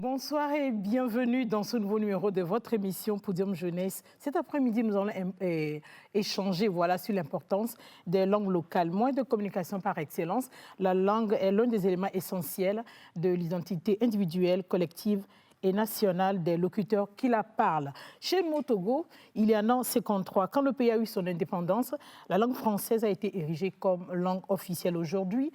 Bonsoir et bienvenue dans ce nouveau numéro de votre émission Podium Jeunesse. Cet après-midi, nous allons échanger sur l'importance des langues locales. Moyen de communication par excellence, la langue est l'un des éléments essentiels de l'identité individuelle, collective et nationale des locuteurs qui la parlent. Chez nous au Togo, il y en a 53. Quand le pays a eu son indépendance, la langue française a été érigée comme langue officielle aujourd'hui.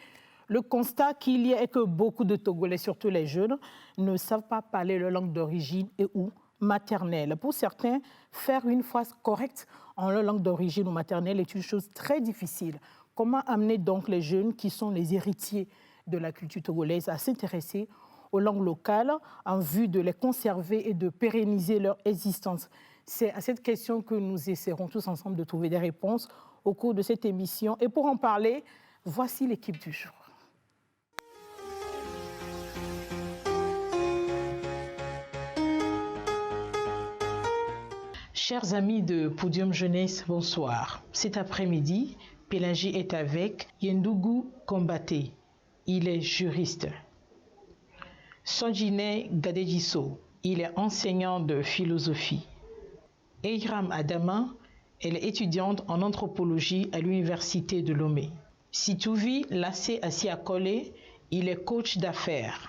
Le constat qu'il y a est que beaucoup de Togolais, surtout les jeunes, ne savent pas parler leur langue d'origine et ou maternelle. Pour certains, faire une phrase correcte en leur langue d'origine ou maternelle est une chose très difficile. Comment amener donc les jeunes qui sont les héritiers de la culture togolaise à s'intéresser aux langues locales en vue de les conserver et de pérenniser leur existence? C'est à cette question que nous essaierons tous ensemble de trouver des réponses au cours de cette émission. Et pour en parler, voici l'équipe du jour. Chers amis de Podium Jeunesse, bonsoir. Cet après-midi, Pélagie est avec Yendougou Kombaté. Il est juriste. Sojine Gadejiso, il est enseignant de philosophie. Eiram Adama, elle est étudiante en anthropologie à l'université de Lomé. Situvi Lassé Asiakole, il est coach d'affaires.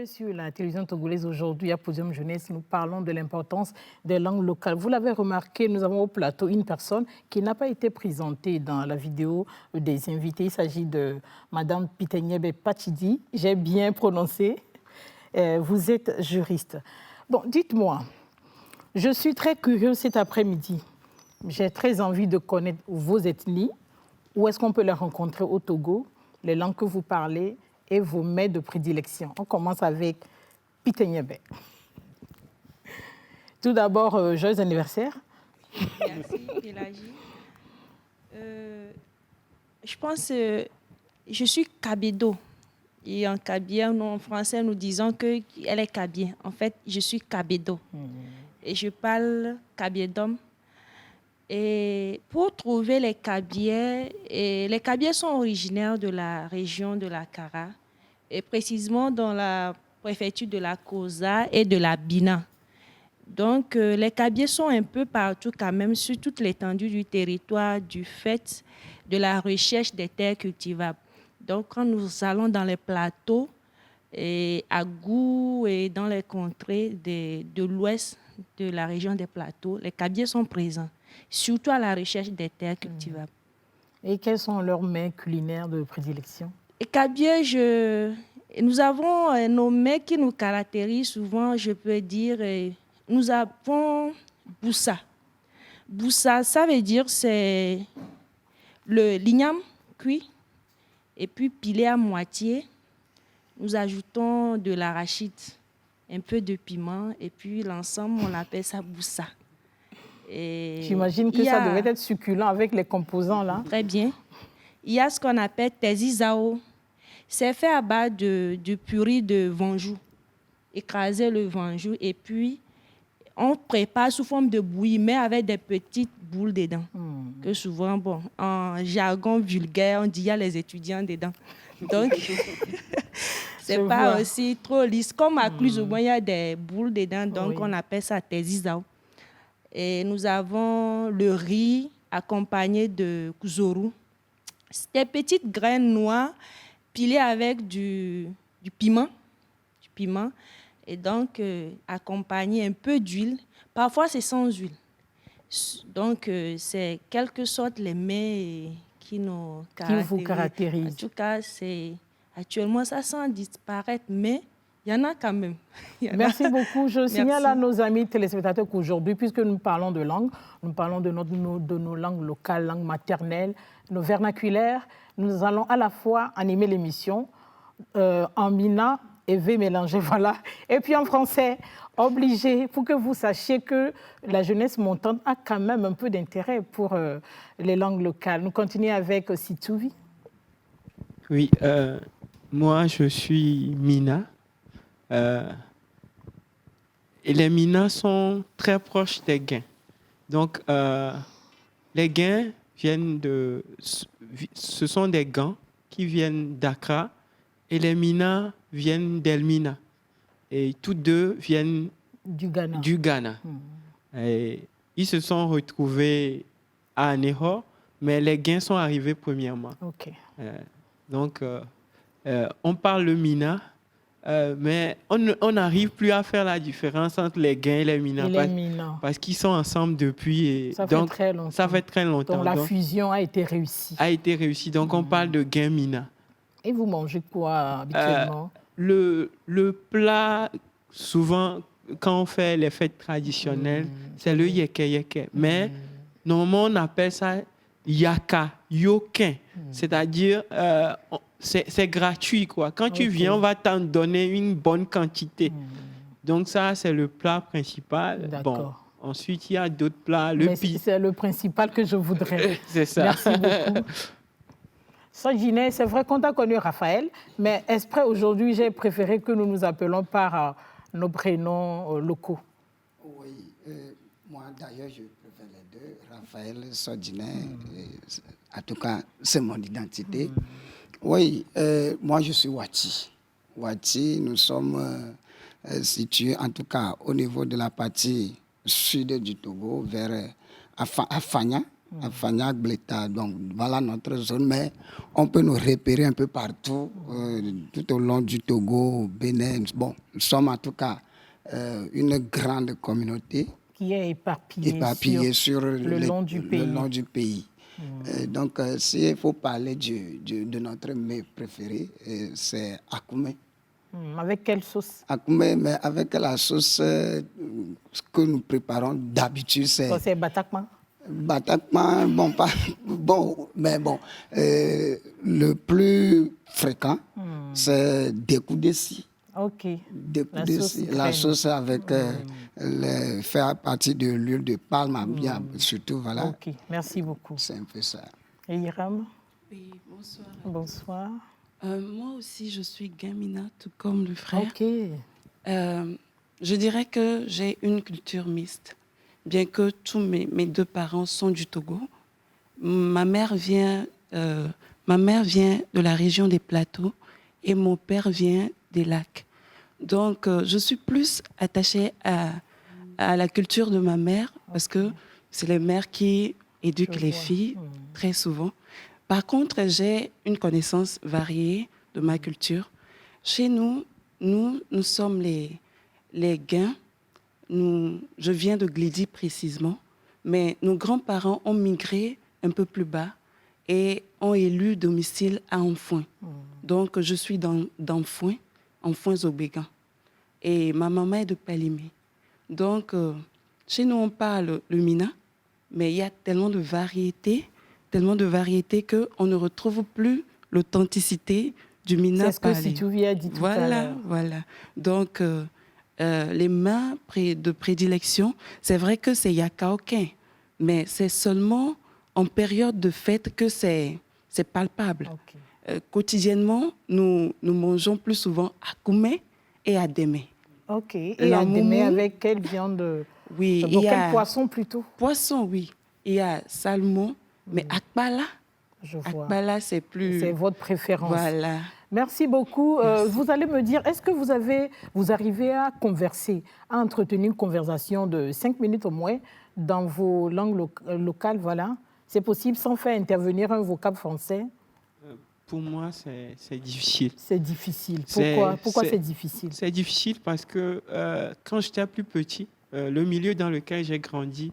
Sur la télévision togolaise aujourd'hui à Podium Jeunesse, nous parlons de l'importance des langues locales. Vous l'avez remarqué, nous avons au plateau une personne qui n'a pas été présentée dans la vidéo des invités. Il s'agit de Madame Pitenyebe Pachidi. J'ai bien prononcé. Vous êtes juriste. Bon, dites-moi, je suis très curieuse cet après-midi. J'ai très envie de connaître vos ethnies. Où est-ce qu'on peut les rencontrer au Togo, les langues que vous parlez et vos mets de prédilection. On commence avec Pitenyebe. Tout d'abord, joyeux anniversaire. Merci, Pélagie. Je pense je suis Kabedo. Et en kabien, nous, en français, nous disons qu'elle est kabien. En fait, je suis Kabedo. Et je parle kabiedom. Et pour trouver les Kabiens sont originaires de la région de la Kara, et précisément dans la préfecture de la Kosa et de la Bina. Donc, les Kabiens sont un peu partout quand même, sur toute l'étendue du territoire, du fait de la recherche des terres cultivables. Donc, quand nous allons dans les plateaux, et à Gou et dans les contrées de l'ouest de la région des plateaux, les Kabiens sont présents, surtout à la recherche des terres cultivables. Et quels sont leurs mets culinaires de prédilection? Les Kabiens, nous avons nos mets qui nous caractérisent souvent, je peux dire, nous avons Boussa. Boussa, ça veut dire c'est le l'igname cuit et puis pilé à moitié. Nous ajoutons de l'arachide, un peu de piment et puis l'ensemble, on appelle ça Boussa. J'imagine que ça devait être succulent avec les composants là. Très bien. Il y a ce qu'on appelle tezizao. C'est fait à base de purée de vanjou. Écraser le vanjou et puis on prépare sous forme de bouillie, mais avec des petites boules dedans. Que souvent, en jargon vulgaire, on dit il y a les étudiants dedans. Donc, c'est pas aussi trop lisse. Comme à Cluse-au-Bois, il y a des boules dedans, donc on appelle ça tezizao. Et nous avons le riz accompagné de kouzourou. C'est des petites graines noires pilées avec du piment. Et donc accompagné un peu d'huile. Parfois, c'est sans huile. Donc, c'est quelque sorte les mets qui nous caractérisent. Qui vous caractérisent. En tout cas, actuellement, ça semble disparaître, mais il y en a quand même. Merci beaucoup. Je signale à nos amis téléspectateurs qu'aujourd'hui, puisque nous parlons de langue, nous parlons de nos langues locales, langues maternelles, nos vernaculaires. Nous allons à la fois animer l'émission en mina et V mélangé, voilà. Et puis en français, obligé, pour que vous sachiez que la jeunesse montante a quand même un peu d'intérêt pour les langues locales. Nous continuons avec Situvi. Oui, moi je suis Mina. Et les Minas sont très proches des Guins. Donc, les Guins ce sont des Gans qui viennent d'Accra et les Mina viennent d'Elmina. Et tous deux viennent Du Ghana. du Ghana. Et ils se sont retrouvés à Anéhor, mais les Gains sont arrivés premièrement. OK. Donc, on parle le Mina, mais on n'arrive plus à faire la différence entre les Gains et les Mina. Et les Mina. Parce qu'ils sont ensemble depuis. Et Ça fait donc, très longtemps. ça fait très longtemps. Donc la fusion a été réussie. A été réussie. Donc, on parle de Gains Mina. Et vous mangez quoi habituellement? Le plat, souvent, quand on fait les fêtes traditionnelles, c'est le yeke. Mais normalement, on appelle ça yaka, yokin. C'est-à-dire, c'est gratuit, quoi. Quand tu viens, on va t'en donner une bonne quantité. Donc ça, c'est le plat principal. D'accord. Bon, ensuite, il y a d'autres plats. C'est le principal que je voudrais. C'est ça. Merci beaucoup. Ça, Ginée, c'est vrai qu'on t'a connu Raphaël, mais exprès aujourd'hui, j'ai préféré que nous nous appelons par nos prénoms locaux. Oui, moi d'ailleurs, je préfère les deux, Raphaël, Sodinet. En tout cas, c'est mon identité. Oui, moi je suis Wati. Wati, nous sommes situés, en tout cas, au niveau de la partie sud du Togo, vers Afanya. Afanya, Bleta, donc voilà notre zone, mais on peut nous repérer un peu partout, tout au long du Togo, Bénin. Bon, nous sommes en tout cas une grande communauté qui est éparpillée sur le long du pays. Donc, s'il faut parler de notre mets préféré, c'est Akoumé. Avec quelle sauce? Akoumé, mais avec la sauce que nous préparons d'habitude, c'est batakma. Batakma, mais bon, le plus fréquent, c'est Dekoudessi. Ok. La sauce avec fait à partir de l'huile de palme, bien, surtout, voilà. Ok, merci beaucoup. C'est un peu ça. Et Hiram? Oui, bonsoir. Bonsoir. Moi aussi, je suis Gamina, tout comme le frère. Ok. Je dirais que j'ai une culture mixte. Bien que tous mes deux parents sont du Togo, ma mère vient de la région des plateaux et mon père vient des lacs. Donc, je suis plus attachée à la culture de ma mère parce que c'est les mères qui éduquent les filles très souvent. Par contre, j'ai une connaissance variée de ma culture. Chez nous, nous sommes les Gains. Je viens de Glidi précisément, mais nos grands-parents ont migré un peu plus bas et ont élu domicile à Enfoin. Donc, je suis d'Enfoin, Enfoin-Zobégan. Et ma maman est de Palimé. Donc, chez nous, on parle le Mina, mais il y a tellement de variétés qu'on ne retrouve plus l'authenticité du Mina. C'est ce que Situvi a dit tout à l'heure. Voilà. Donc, les mains de prédilection, c'est vrai que c'est Yakaokin, mais c'est seulement en période de fête que c'est palpable. Okay. Quotidiennement, nous mangeons plus souvent Akoumé et Adémé. Ok. Et Adémé avec quelle viande? Oui. Quel poisson plutôt? Poisson, oui. Il y a salmon, mais Akbala. Je vois. Akbala, c'est plus... C'est votre préférence. Voilà. Merci beaucoup. Merci. Vous allez me dire, est-ce que vous arrivez à converser, à entretenir une conversation de 5 minutes au moins dans vos langues locales, voilà? C'est possible sans faire intervenir un vocable français? Pour moi, c'est difficile. C'est difficile. Pourquoi c'est difficile? C'est difficile parce que quand j'étais plus petit, le milieu dans lequel j'ai grandi,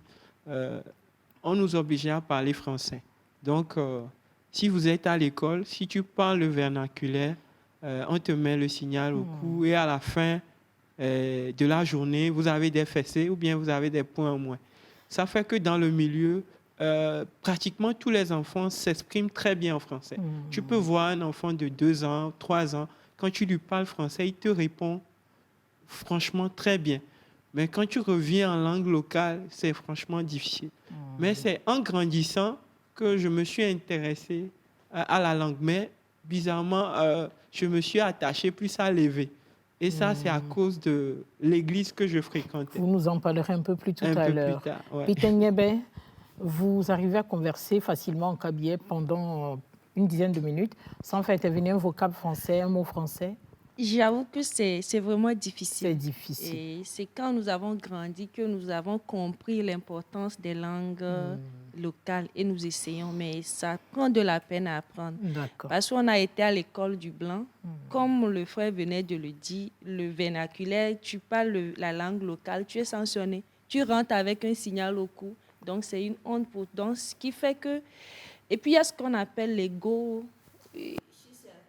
on nous obligeait à parler français. Donc, si vous êtes à l'école, si tu parles le vernaculaire, on te met le signal au cou et à la fin de la journée, vous avez des fessées ou bien vous avez des points en moins. Ça fait que dans le milieu, pratiquement tous les enfants s'expriment très bien en français. Tu peux voir un enfant de 2 ans, 3 ans, quand tu lui parles français, il te répond franchement très bien. Mais quand tu reviens en langue locale, c'est franchement difficile. Mais c'est en grandissant que je me suis intéressé à la langue. Mais bizarrement, je me suis attaché plus à l'éveil. Et ça, c'est à cause de l'église que je fréquentais. Vous nous en parlerez un peu plus tout à l'heure. Plus tard, ouais. Peter Niébé, vous arrivez à converser facilement en kabylie pendant une dizaine de minutes sans faire intervenir un vocable français, un mot français? J'avoue que c'est vraiment C'est difficile. difficile. Et c'est quand nous avons grandi que nous avons compris l'importance des langues locales et nous essayons, mais ça prend de la peine à apprendre. D'accord. Parce qu'on a été à l'école du Blanc, comme le frère venait de le dire, le vernaculaire, tu parles la langue locale, tu es sanctionné. Tu rentres avec un signal au cou, donc c'est une honte pour donc ce qui fait que... Et puis il y a ce qu'on appelle l'ego.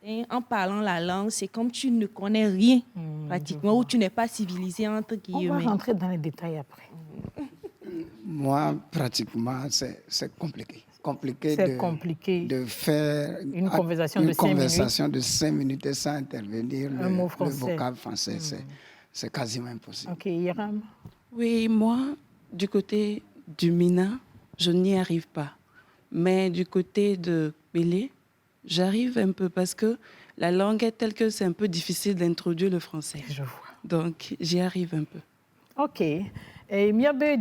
Et en parlant la langue, c'est comme tu ne connais rien pratiquement, ou tu n'es pas civilisé entre On va guillemets. rentrer dans les détails après. Moi, pratiquement, c'est compliqué. C'est compliqué. De faire Une conversation une de 5 minutes. conversation de 5 minutes et sans intervenir Un mot le français. vocable français. C'est quasiment impossible. Ok, Hiram. Oui, moi, du côté du Mina, je n'y arrive pas. Mais du côté de Bélé, j'arrive un peu parce que la langue est telle que c'est un peu difficile d'introduire le français. Je vois. Donc, j'y arrive un peu. Ok. Et miabe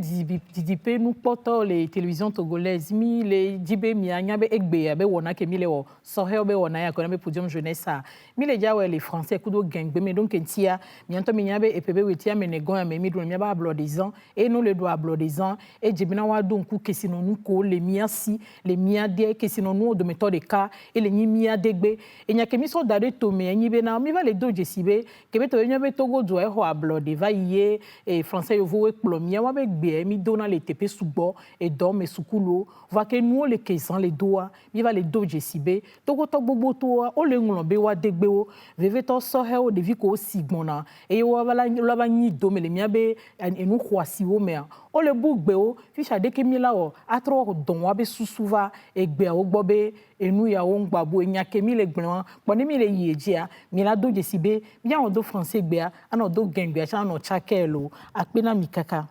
didipe nous poto les télévisions togolaises mi les dibe mia nyabe egbe abe wona ke mi le wo sohe obe wona ya kona be podium jeunesse a mi le jawe les français kudo gengbe me donc entia mi anto mi nyabe epebe wetia me negon ya me mi do mi ba blodizan et nous le doit blodizan et jibina wa donc ku kesino nu ko le mia si le mia de kesino nu de méthode ka et le ni mia degbe et nya ke mi so dare to me nyi be na mi va le do jesibe ke be to nyabe togo do e ho ablode va yé et français yo vo ekplo mia wa be gbe mi dona le tepe subo et dom et sukulo va ke nous le kesan le doa mi va le do jesibe togo to gbogbo to o le nglon be wa degbe o veve to so he o de vi ko sigbona e wa la ba nyi do me le mia be enu khoasi o me o le bugbe o fi sade ke mi la o atro don wa be susuva egbe o gbo be enu ya o ngbabo enya ke mi le gbon poni mi le yejia mi la do jesibe mi an do français gbe a an do gengbe a no chakelo akpena mi kaka.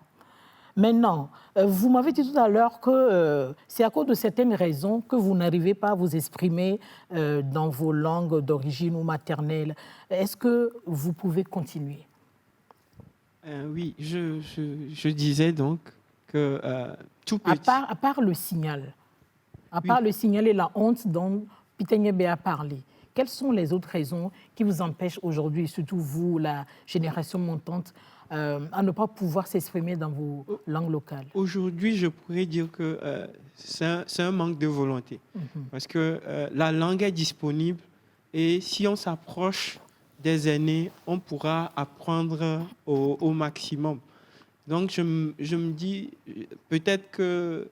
Maintenant, vous m'avez dit tout à l'heure que c'est à cause de certaines raisons que vous n'arrivez pas à vous exprimer dans vos langues d'origine ou maternelle. Est-ce que vous pouvez continuer? Oui, je disais donc que tout petit... À part le signal, le signal et la honte dont Pitanyebe a parlé, quelles sont les autres raisons qui vous empêchent aujourd'hui, surtout vous, la génération montante, à ne pas pouvoir s'exprimer dans vos langues locales? Aujourd'hui, je pourrais dire que c'est un manque de volonté. Parce que la langue est disponible et si on s'approche des aînés, on pourra apprendre au maximum. Donc, je me dis, peut-être que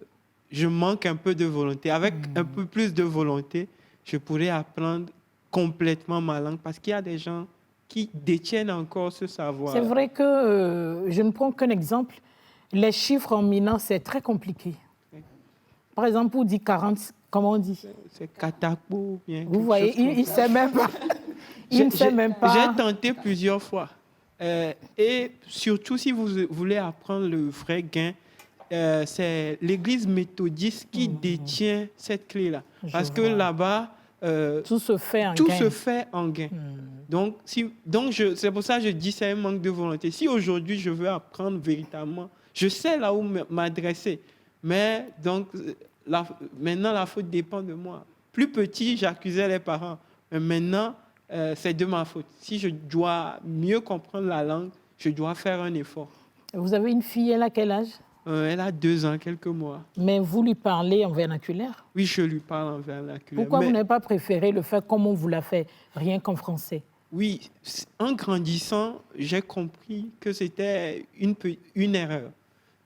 je manque un peu de volonté. Avec un peu plus de volonté, je pourrais apprendre complètement ma langue parce qu'il y a des gens qui détiennent encore ce savoir. C'est vrai que, je ne prends qu'un exemple, les chiffres en Mina, c'est très compliqué. Par exemple, pour dire 40, comment on dit? C'est Katako. Vous voyez, il ne sait même pas. Il ne sait même pas. J'ai tenté plusieurs fois. Et surtout, si vous voulez apprendre le vrai gain, c'est l'église méthodiste qui détient cette clé-là. Parce que là-bas, tout se fait en gain. Donc, c'est pour ça que je dis que c'est un manque de volonté. Si aujourd'hui, je veux apprendre véritablement, je sais là où m'adresser. Mais donc, maintenant, la faute dépend de moi. Plus petit, j'accusais les parents. Mais maintenant, c'est de ma faute. Si je dois mieux comprendre la langue, je dois faire un effort. Vous avez une fille, elle a quel âge? Elle a 2 ans, quelques mois. Mais vous lui parlez en vernaculaire? Oui, je lui parle en vernaculaire. Pourquoi vous n'avez pas préféré le faire comme on vous l'a fait, rien qu'en français? Oui, en grandissant, j'ai compris que c'était une erreur.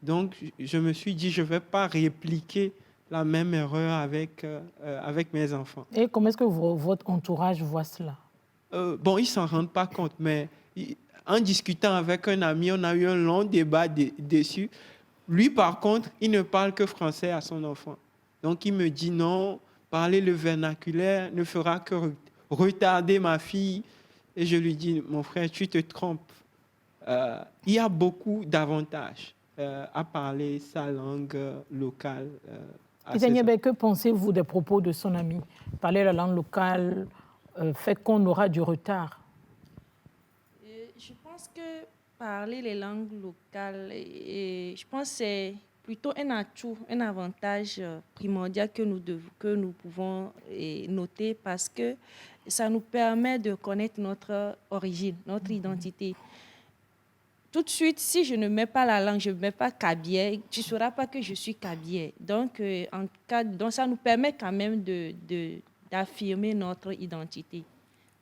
Donc, je me suis dit, je ne vais pas répliquer la même erreur avec mes enfants. Et comment est-ce que votre entourage voit cela? Bon, ils ne s'en rendent pas compte, mais en discutant avec un ami, on a eu un long débat dessus. Lui, par contre, il ne parle que français à son enfant. Donc, il me dit non, parler le vernaculaire ne fera que retarder ma fille. Et je lui dis, mon frère, tu te trompes. Il y a beaucoup d'avantages à parler sa langue locale. Que pensez-vous des propos de son ami? Parler la langue locale fait qu'on aura du retard. Je pense que parler les langues locales, je pense que plutôt un atout, un avantage primordial que nous pouvons noter parce que ça nous permet de connaître notre origine, notre identité. Tout de suite, si je ne mets pas la langue, je ne mets pas Kabiè, tu ne sauras pas que je suis Kabiè. Donc, donc ça nous permet quand même d'affirmer notre identité.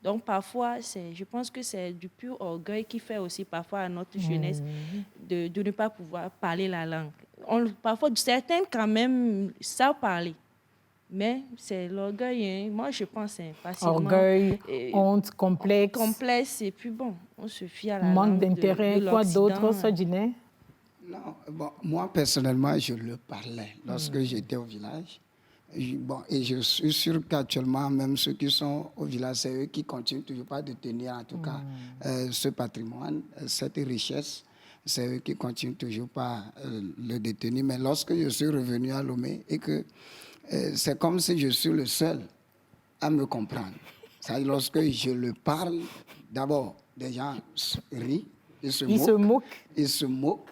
Donc, parfois, je pense que c'est du pur orgueil qui fait aussi parfois à notre jeunesse de ne pas pouvoir parler la langue. Parfois, certains quand même savent parler. Mais c'est l'orgueil, hein. Moi je pense facilement. Orgueil, honte, complexe. Complexe, et puis bon, on se fie à la manque langue d'intérêt, quoi d'autre, Sodinè? Non, bon, moi personnellement, je le parlais lorsque j'étais au village. Et je suis sûr qu'actuellement, même ceux qui sont au village, c'est eux qui continuent toujours pas de tenir, en tout cas, ce patrimoine, cette richesse. C'est eux qui continuent toujours pas le détenir. Mais lorsque je suis revenu à Lomé et que c'est comme si je suis le seul à me comprendre. C'est-à-dire, lorsque je le parle, d'abord, des gens rient, ils se moquent.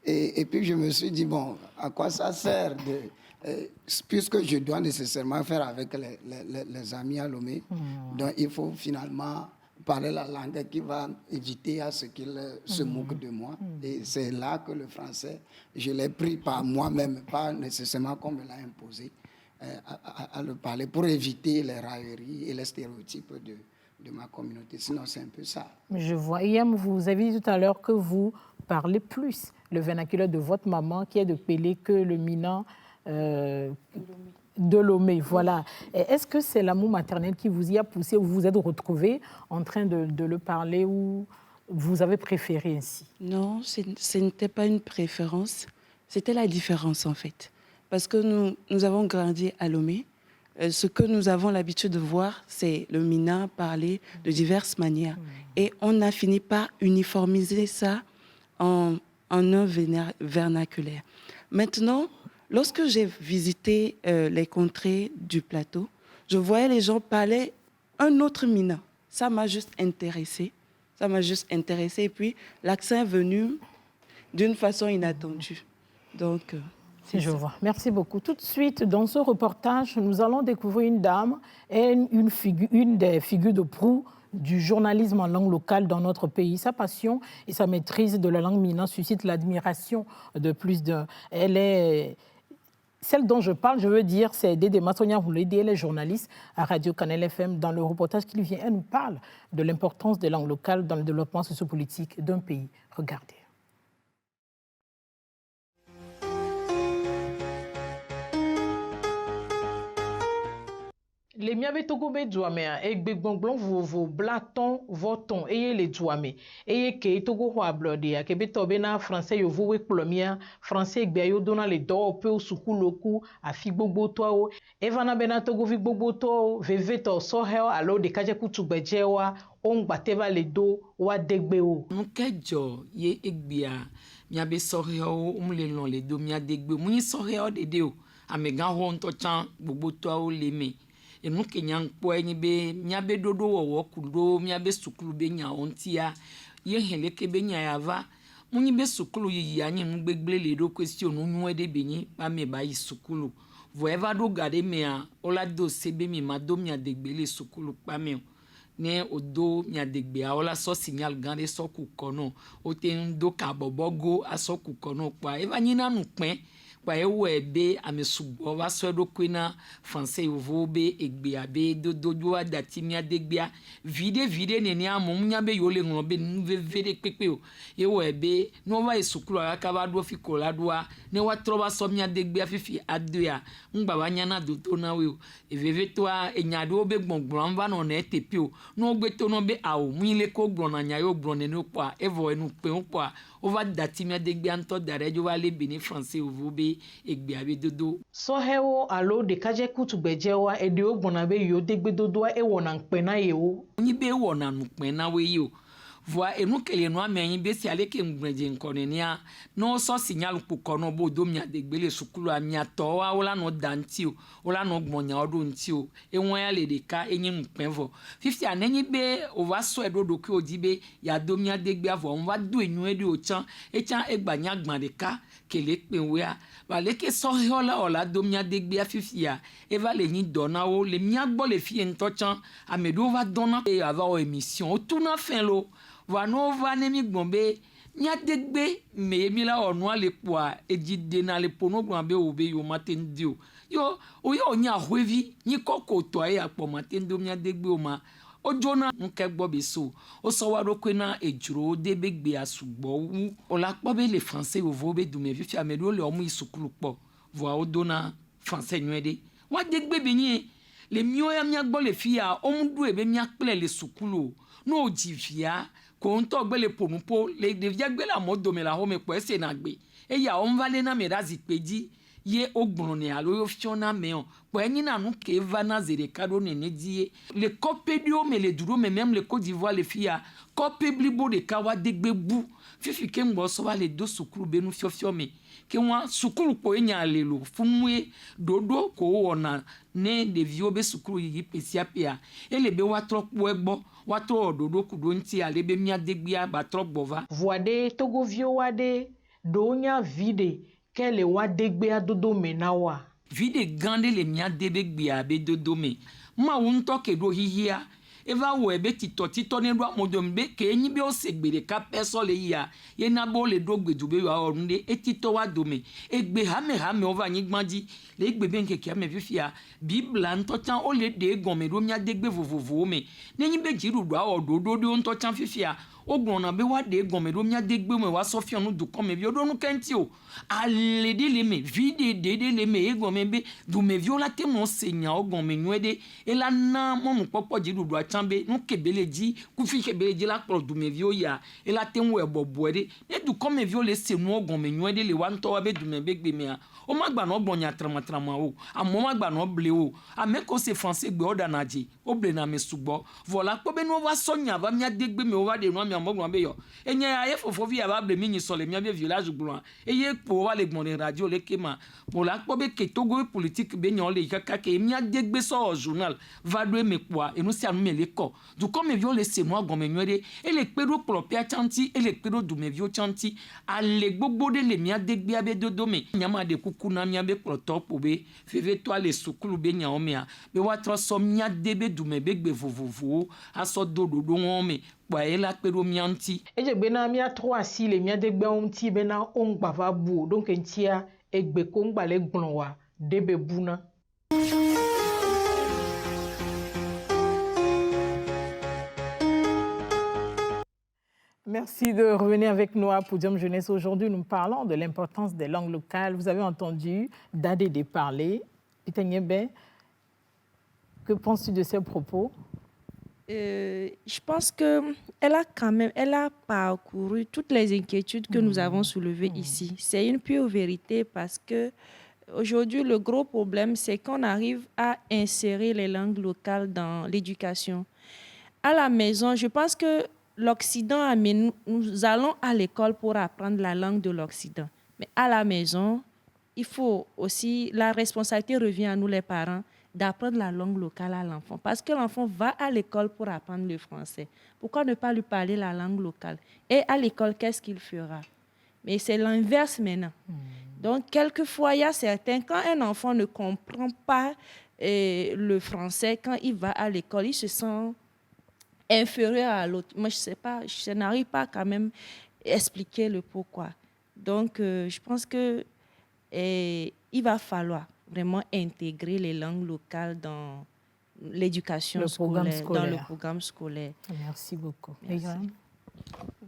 Et puis je me suis dit, bon, à quoi ça sert puisque je dois nécessairement faire avec les amis à Lomé, donc il faut finalement parler la langue qui va éviter à ce qu'ils se moquent de moi. Et c'est là que le français, je l'ai pris par moi-même, pas nécessairement comme me l'a imposé, à le parler pour éviter les railleries et les stéréotypes de ma communauté. Sinon, c'est un peu ça. Je vois. Yam, vous avez dit tout à l'heure que vous parlez plus le vernaculaire de votre maman, qui est de Pélé, que le Mina de Lomé. Voilà. Est-ce que c'est l'amour maternel qui vous y a poussé, ou vous vous êtes retrouvé en train de le parler, ou vous avez préféré ainsi? Non, ce n'était pas une préférence, c'était la différence en fait. Parce que nous avons grandi à Lomé. Ce que nous avons l'habitude de voir, c'est le Mina parler de diverses manières. Et on a fini par uniformiser ça en un vernaculaire. Maintenant, lorsque j'ai visité les contrées du plateau, je voyais les gens parler un autre Mina. Ça m'a juste intéressée. Et puis, l'accent est venu d'une façon inattendue. Donc... Je vois. Merci beaucoup. Tout de suite, dans ce reportage, nous allons découvrir une dame et une des figures de proue du journalisme en langue locale dans notre pays. Sa passion et sa maîtrise de la langue Mina suscitent l'admiration de plus d'un. Elle est... Celle dont je parle, je veux dire, c'est Dédé Massonia Roulédé, elle est journaliste à Radio Canal FM. Dans le reportage qu'il vient, elle nous parle de l'importance des langues locales dans le développement sociopolitique d'un pays. Regardez. Les miabe togo be douame a egbe gbongbon vovo blaton voton eye le douame eye ke togo ho ablode a ke be tobe na français yo vowe plomia français egbe yo dona le do pe o sukuloku afi gbogbo to o evana be na togo vi gbogbo to veve to so he alo de kaje kutugbeje wa o ngbateva le do wa degbe o nkejo ye egbia miabe so he o umle lon le do mia degbe mu ni so he o dede o amega ho nto chan gbogbo to o le me enu kenyan kpo enyi be miabe dodo wo kudo miabe sukulu be nya ontia ye hele ke be nya yava munyi be sukulu yi anyi mu gbegble le do question nu ede benyi ba me ba yi sukulu voeva do gade me a ola do sebe mi ma do mia degbe le sukulu pa me ne odo mia degbe a ola so signal gande so ku kono o te ndo ka bobogo aso ku kono pa eva nyina nu pen pa ewo ebe amesugo wa so do kwena français ovo be egbe abe dodo adati mi adegbia vide neni amum nya be yole ngon be vede pepe o ewo ebe no wa esukulu aka ba do fi kola doa ne wa troba so mi adegbia fifi adoya ngba wa nya na dodo na we o eveve to a enyado be gbongbon va no na etepi o no gbe to no be awo mu ile ko gbon na nya yo gbon ne no pa evo enu pe o pa over dati mi adegbia nto dare jo wa le be ni français ovo be egbe abe dodo so hewo alo de kaje kutugbeje wa ede ogbon na be yo degbe dodo e wona npe na ye o nyi be wona npe na we yo voa enu kele no amenyi be si ale ke ngbeje nkonenia no so signal puko no bodo mia de gbele sukulu amia to wa ola no danti o ola no gbonya odo nti o enwon ya le de ka enyi mpenvo 50 anenyi be o va so edodo ki odi be ya do mia de gbe avo on va do enu edi o chan egbanya gban de ka kele penwe a ba le ke so hola ola do mia de gbe 50 ya e va le ni dona o le mia gbo le fi en to chan amedo va dona e ava o émission o tuna fin lo va no va ne mi gbombe nya degbe me mi la onu ale poa ejide na le pono gbombe obe yo maten dio yo o yo nya hwevi ni koko to e apo maten do nya degbe o ma o jona nke gbo be so o so wa ro kwe na ejuro de begbe asugbo wu o la po be le français o vo be du me fi amedo le omu isukulu po vo o dona français nwede wa degbe be ni le mio ya mia gbo le fi ya o mu du e be mia ple le sukulu no jivia ko nto gbe le pomupo le devia gbe la modo me la home po ese na gbe e ya on vale na me razi peji ye ogbon ni alo yo fiona me on po enyi na nu ke va na zere kado ne ne die le copedio me le duro me même le Côte d'Ivoire le fia copeblibo de kawa degbe bu fifi ke ngbo so va le do sukuru be nu fiofio me ke wa sukuru po enya lelo funwe dodo ko wona ne de viobe sukuru yi pesia pia ele be wa trop po egbo wa to dodo kudo nti ale be mia degbia ba trop bova voade togovio wade donya vide kele wa degbe adodo menawa vide gande le mia debe gbia be dodo me ma won to ke do hihia eva wo ebe tito ne do amodombe ke enyi be o segbere ka peso le ya ye na bo le do gbedube wa orunde etito wa dome egbe hame over nyi gbanji le egbe be nkeke ame fifia bibla nto chan o le de egon me do mia degbe vovovo me nenyi be jiru do ododo de nto chan fifia ogbon na be wa de egon me do mia degbe me wa sofia nu du kon me bi odo nu kenti o ale de le me vide de le me egon me be du me viola te mo senya ogon me nwede ela na mo mu popo jiru do chambe nu kebeleji ku fi kebeleji la pro du me vio ya ela te wo eboboede ne du kon me vio le se nu ogon me nwede le wa nto wa be du me be gbe me a o ma gba no gbonya trama o amo ma gba no ble o ameko se français gbe oda naji o ble na me sugbo vola po be no wa sonya va mia degbe me o va de no mi amogbo be yo enye aye fofo vi aba ble mi ni so le mia be village gbo eye po wa le gbon radio le kema vola po be ke togo politique be nyon le kaka ke mia degbe so journal va do me poa e no si anu me le ko du comme me vio le se no agon me nwede e le pedo propia chanti e le pedo du me vio chanti ale gbogbo de le mia degbe abe dodo me nyama de kuna mia be protop be feve to ale sukulu be nya omia be wa tro so mia debe du me be gbe vovovo aso dodo do won me pa e la pero mianti eje gbe na mia 3 si le mia degbe onti be na ongba va bu donc entia egbe ko ngba le gbon wa debe buna. Merci de revenir avec nous à Podium Jeunesse. Aujourd'hui, nous parlons de l'importance des langues locales. Vous avez entendu Dadede parler. Peter Nyebe, que penses-tu de ces propos? Je pense qu'elle a parcouru toutes les inquiétudes que nous avons soulevées ici. C'est une pure vérité parce que aujourd'hui, le gros problème, c'est qu'on arrive à insérer les langues locales dans l'éducation. À la maison, je pense que l'Occident, nous allons à l'école pour apprendre la langue de l'Occident. Mais à la maison, il faut aussi, la responsabilité revient à nous les parents, d'apprendre la langue locale à l'enfant. Parce que l'enfant va à l'école pour apprendre le français. Pourquoi ne pas lui parler la langue locale? Et à l'école, qu'est-ce qu'il fera? Mais c'est l'inverse maintenant. Donc, quelquefois, il y a certains, quand un enfant ne comprend pas le français, quand il va à l'école, il se sent inférieur à l'autre. Moi, je sais pas, je n'arrive pas quand même à expliquer le pourquoi. Donc, je pense que il va falloir vraiment intégrer les langues locales dans l'éducation scolaire, dans le programme scolaire. Merci beaucoup. Merci.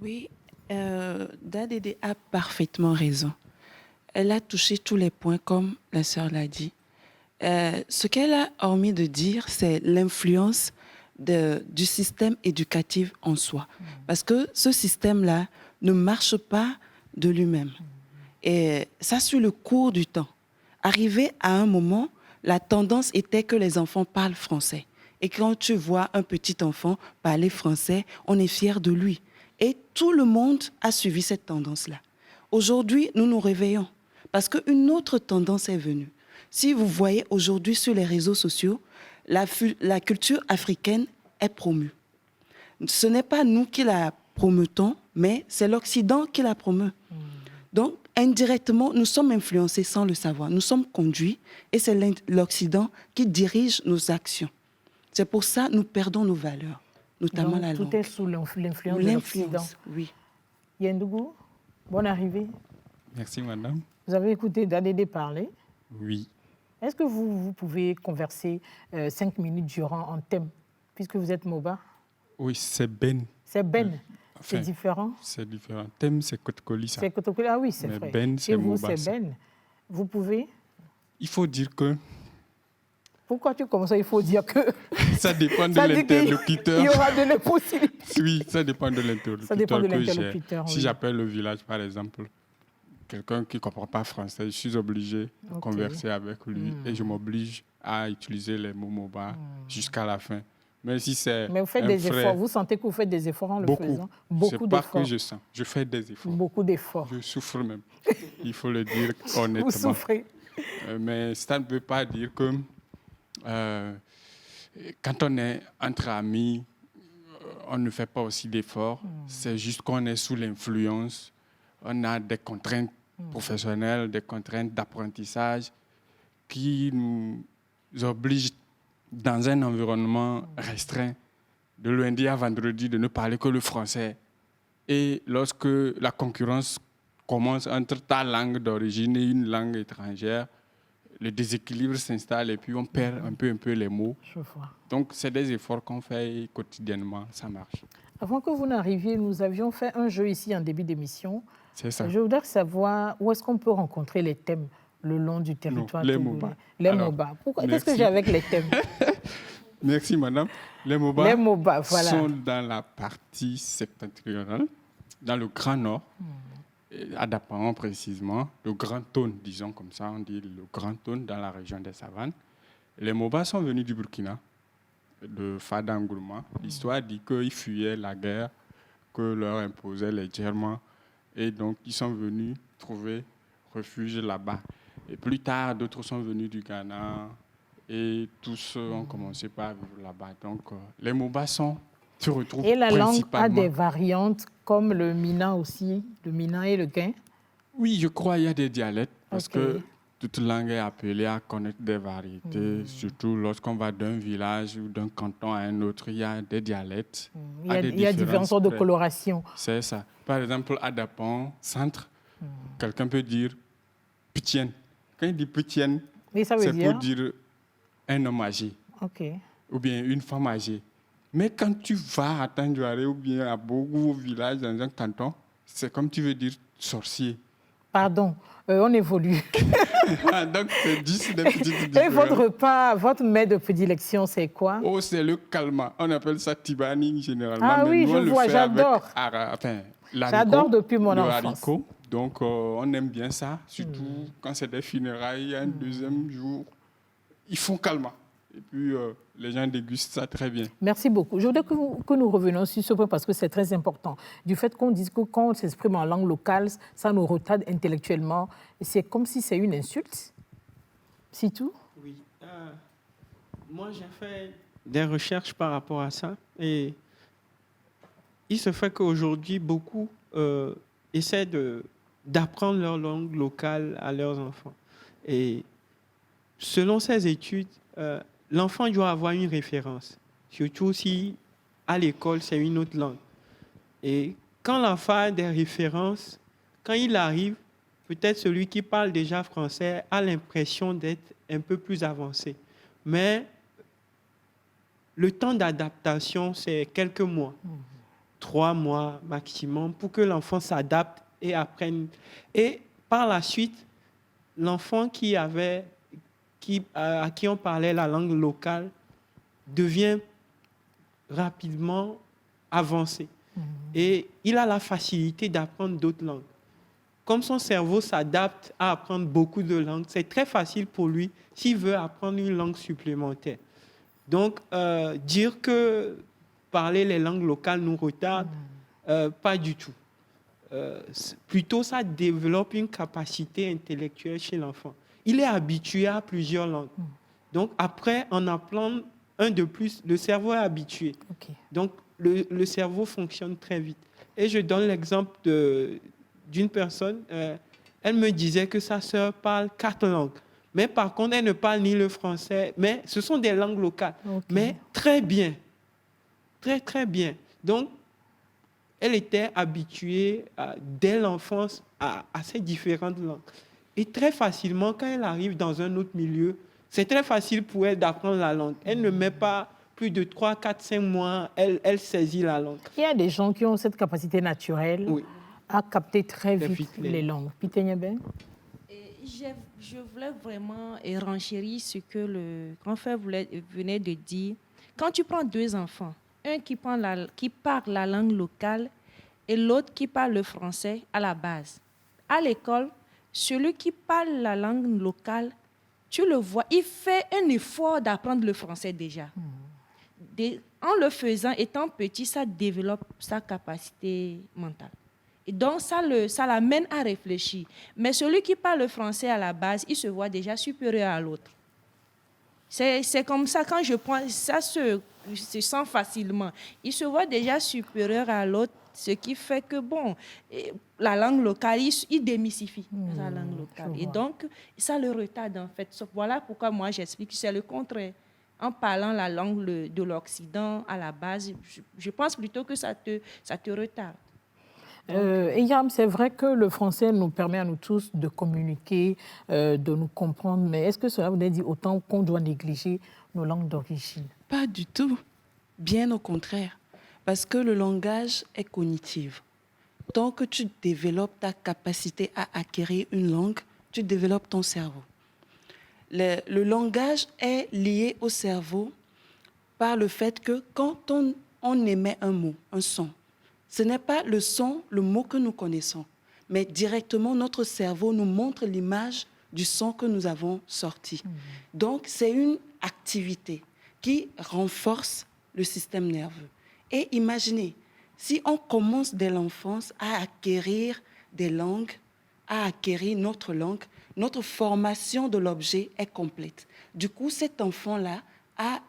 Oui, Dadede a parfaitement raison. Elle a touché tous les points comme la sœur l'a dit. Ce qu'elle a omis de dire, c'est l'influence du système éducatif en soi. Parce que ce système-là ne marche pas de lui-même. Et ça, sur le cours du temps. Arrivé à un moment, la tendance était que les enfants parlent français. Et quand tu vois un petit enfant parler français, on est fier de lui. tout le monde a suivi cette tendance-là. Aujourd'hui, nous nous réveillons parce qu'une autre tendance est venue. Si vous voyez aujourd'hui sur les réseaux sociaux, la culture africaine est promue. Ce n'est pas nous qui la promeutons, mais c'est l'Occident qui la promeut. Donc, indirectement, nous sommes influencés sans le savoir. Nous sommes conduits et c'est l'Occident qui dirige nos actions. C'est pour ça que nous perdons nos valeurs, notamment Donc, la langue. tout est sous l'influence de l'Occident. Oui. Yendougou, bonne arrivée. Merci, madame. Vous avez écouté Dadédé parler. Oui. Est-ce que vous pouvez converser 5 minutes durant en thème, puisque vous êtes Moba? Oui, c'est Ben. C'est Ben. Enfin, C'est différent. C'est différent. Thème, c'est Kotkoli, ça. C'est Kotokoli. Ah oui, c'est Mais vrai. Ben, Chez c'est vous, Moba, c'est ça. Ben. Vous pouvez. Il faut dire que Pourquoi tu commences? Il faut dire que. ça dépend de Ça dit qu'il l'interlocuteur. y aura de l'impossibilité. Oui, ça dépend de l'interlocuteur. Ça dépend de que j'ai. l'interlocuteur, Si oui. j'appelle le village, par exemple, quelqu'un qui ne comprend pas français, je suis obligé de Ok. converser avec lui et je m'oblige à utiliser les mots Moba jusqu'à la fin. Mais si c'est Mais vous faites un des frère, efforts. Vous sentez que vous faites des efforts en le beaucoup. faisant? C'est Beaucoup pas que d'efforts. je sens, je fais des efforts. Beaucoup d'efforts. Je souffre même. Il faut le dire Vous honnêtement. souffrez. Mais ça ne veut pas dire que quand on est entre amis, on ne fait pas aussi d'efforts. C'est juste qu'on est sous l'influence. On a des contraintes professionnelles, des contraintes d'apprentissage qui nous obligent, dans un environnement restreint, de lundi à vendredi, de ne parler que le français. Et lorsque la concurrence commence entre ta langue d'origine et une langue étrangère, le déséquilibre s'installe et puis on perd un peu les mots. Je vois. Donc, c'est des efforts qu'on fait quotidiennement, ça marche. Avant que vous n'arriviez, nous avions fait un jeu ici en début d'émission. C'est ça. Je voudrais savoir où est-ce qu'on peut rencontrer les thèmes le long du territoire les togolais. MOBA. Les Alors, MOBA. Pourquoi? Qu'est-ce que merci. j'ai avec les thèmes? Merci, madame. Les MOBA, Les MOBA, voilà. sont dans la partie septentrionale, dans le Grand Nord, à Dapaon précisément, le Grand Tone, disons comme ça, on dit le Grand Tone dans la région des Savanes. Les MOBA sont venus du Burkina, de Fada Ngourma. L'histoire dit qu'ils fuyaient la guerre que leur imposaient les Germains et donc ils sont venus trouver refuge là-bas. Et plus tard, d'autres sont venus du Ghana et tous ont commencé par vivre là-bas. Donc, les MOBA se retrouvent Et la langue a principalement. des variantes comme le Mina aussi, le Mina et le Guin. Oui, je crois qu'il y a des dialectes parce Ok. que toute langue est appelée à connaître des variétés, surtout lorsqu'on va d'un village ou d'un canton à un autre, il y a des dialectes. Il y a différentes sortes de près. coloration. C'est ça. Par exemple, à Dapon, centre, quelqu'un peut dire Pitienne. Quand il dit Pitienne, Mais ça veut c'est dire... pour dire un homme âgé OK. ou bien une femme âgée. Mais quand tu vas à Tandjouaré ou bien à Bogo, au village, dans un canton, c'est comme tu veux dire sorcier. Pardon, on évolue. Donc, c'est 10 des petites Et différences. votre repas, votre mets de prédilection, c'est quoi? Oh, c'est le calma. On appelle ça tibani généralement. Ah mais oui, nous, je on le vois, fait j'adore. avec l'haricot, J'adore depuis mon le enfance. haricot. Donc, on aime bien ça, surtout quand c'est des funérailles, il y a un deuxième jour. Ils font calma. Et puis, les gens dégustent ça très bien. Merci beaucoup. Je voudrais que nous revenions sur ce point parce que c'est très important. Du fait qu'on dise que quand on s'exprime en langue locale, ça nous retarde intellectuellement. C'est comme si c'est une insulte. C'est tout? Oui. Moi, j'ai fait des recherches par rapport à ça. Et il se fait qu'aujourd'hui, beaucoup essaient d'apprendre leur langue locale à leurs enfants. Et selon ces études, l'enfant doit avoir une référence. Surtout si à l'école, c'est une autre langue. Et quand l'enfant a des références, quand il arrive, peut-être celui qui parle déjà français a l'impression d'être un peu plus avancé. Mais le temps d'adaptation, c'est quelques mois, 3 mois maximum, pour que l'enfant s'adapte et apprenne. Et par la suite, l'enfant à qui on parlait la langue locale devient rapidement avancé. Et il a la facilité d'apprendre d'autres langues. Comme son cerveau s'adapte à apprendre beaucoup de langues, c'est très facile pour lui s'il veut apprendre une langue supplémentaire. Donc, dire que parler les langues locales nous retarde, Pas du tout. Plutôt, ça développe une capacité intellectuelle chez l'enfant. Il est habitué à plusieurs langues. Donc, après, en apprendre un de plus, le cerveau est habitué. Ok. Donc, le cerveau fonctionne très vite. Et je donne l'exemple d'une personne. Elle me disait que sa sœur parle 4 langues. Mais par contre, elle ne parle ni le français, mais ce sont des langues locales. Ok. Mais très bien. Très, très bien. Donc, elle était habituée dès l'enfance à ces différentes langues. Et très facilement, quand elle arrive dans un autre milieu, c'est très facile pour elle d'apprendre la langue. Elle ne met pas plus de 3, 4, 5 mois, elle saisit la langue. Il y a des gens qui ont cette capacité naturelle Oui. à capter très Très vite vite les langues. Peter Niaben? Je voulais vraiment renchérir ce que le grand frère venait de dire. Quand tu prends 2 enfants, un qui parle la langue locale et l'autre qui parle le français à la base. À l'école, celui qui parle la langue locale, tu le vois, il fait un effort d'apprendre le français déjà. En le faisant, étant petit, ça développe sa capacité mentale. Et donc, ça l'amène à réfléchir. Mais celui qui parle le français à la base, il se voit déjà supérieur à l'autre. C'est comme ça, quand je prends, ça se sent facilement. Il se voit déjà supérieur à l'autre, ce qui fait que, bon, la langue locale, il démystifie la langue locale. Et donc, ça le retarde, en fait. Voilà pourquoi moi, j'explique que c'est le contraire. En parlant la langue de l'Occident à la base, je pense plutôt que ça te retarde. Yam, c'est vrai que le français nous permet à nous tous de communiquer, de nous comprendre, mais est-ce que cela voudrait dire autant qu'on doit négliger nos langues d'origine? Pas du tout. Bien au contraire. Parce que le langage est cognitif. Tant que tu développes ta capacité à acquérir une langue, tu développes ton cerveau. Le langage est lié au cerveau par le fait que quand on émet un mot, un son, ce n'est pas le son, le mot que nous connaissons, mais directement notre cerveau nous montre l'image du son que nous avons sorti. Donc, c'est une activité qui renforce le système nerveux. Et imaginez, si on commence dès l'enfance à acquérir des langues, à acquérir notre langue, notre formation de l'objet est complète. Du coup, cet enfant-là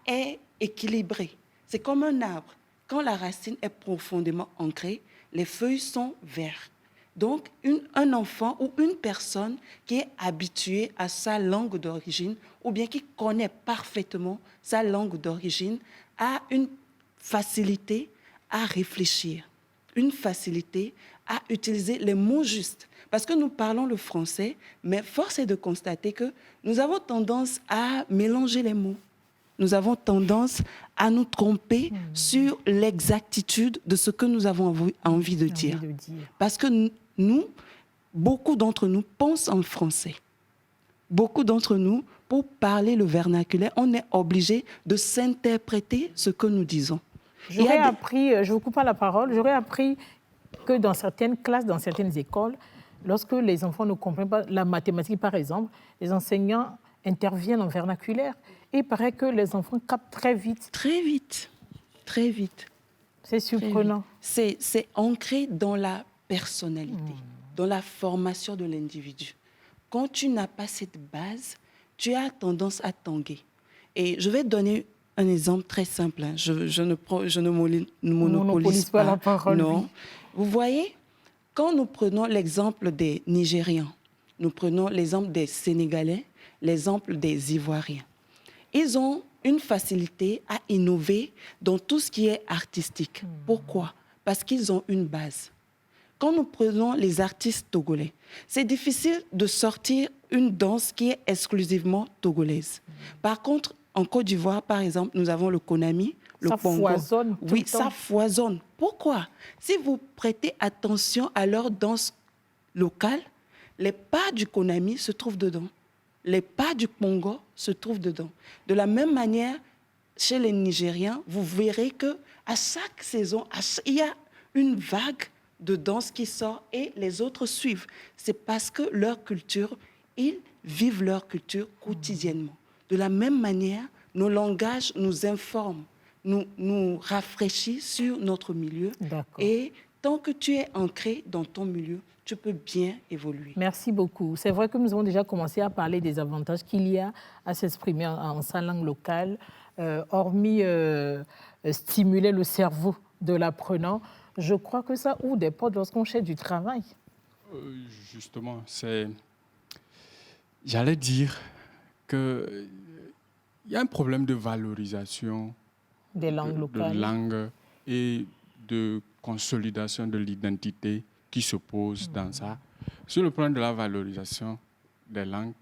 est équilibré. C'est comme un arbre. Quand la racine est profondément ancrée, les feuilles sont vertes. Donc, un enfant ou une personne qui est habituée à sa langue d'origine ou bien qui connaît parfaitement sa langue d'origine a une facilité à réfléchir, une facilité à utiliser les mots justes. Parce que nous parlons le français, mais force est de constater que nous avons tendance à mélanger les mots. Nous avons tendance à nous tromper sur l'exactitude de ce que nous avons envie de dire. Parce que nous, beaucoup d'entre nous pensent en français. Beaucoup d'entre nous, pour parler le vernaculaire, on est obligé de s'interpréter ce que nous disons. J'aurais appris, je vous coupe pas la parole, j'aurais appris que dans certaines classes, dans certaines écoles, lorsque les enfants ne comprennent pas la mathématique, par exemple, les enseignants interviennent en vernaculaire. Et il paraît que les enfants captent très vite. Très vite, très vite. C'est surprenant. C'est ancré dans la personnalité, dans la formation de l'individu. Quand tu n'as pas cette base, tu as tendance à tanguer. Et je vais donner un exemple très simple. Je ne monopolise pas la parole. Non. Oui. Vous voyez, quand nous prenons l'exemple des Nigérians, nous prenons l'exemple des Sénégalais, l'exemple des Ivoiriens, ils ont une facilité à innover dans tout ce qui est artistique. Pourquoi? Parce qu'ils ont une base. Quand nous prenons les artistes togolais, c'est difficile de sortir une danse qui est exclusivement togolaise. Par contre, en Côte d'Ivoire, par exemple, nous avons le konami, le ça pongo. Foisonne tout oui, le temps. Ça foisonne. Pourquoi? Si vous prêtez attention à leur danse locale, les pas du konami se trouvent dedans. Les pas du pongo se trouvent dedans. De la même manière, chez les Nigériens, vous verrez qu'à chaque saison, il y a une vague de danse qui sort et les autres suivent. C'est parce que leur culture, ils vivent leur culture quotidiennement. De la même manière, nos langages nous informent, nous rafraîchissent sur notre milieu et tant que tu es ancré dans ton milieu, tu peux bien évoluer. Merci beaucoup. C'est vrai que nous avons déjà commencé à parler des avantages qu'il y a à s'exprimer en sa langue locale, hormis stimuler le cerveau de l'apprenant. Je crois que ça ouvre des portes lorsqu'on cherche du travail. Justement, j'allais dire qu'il y a un problème de valorisation des langues locales. de langue et de consolidation de l'identité qui se pose dans ça. Sur le plan de la valorisation des langues,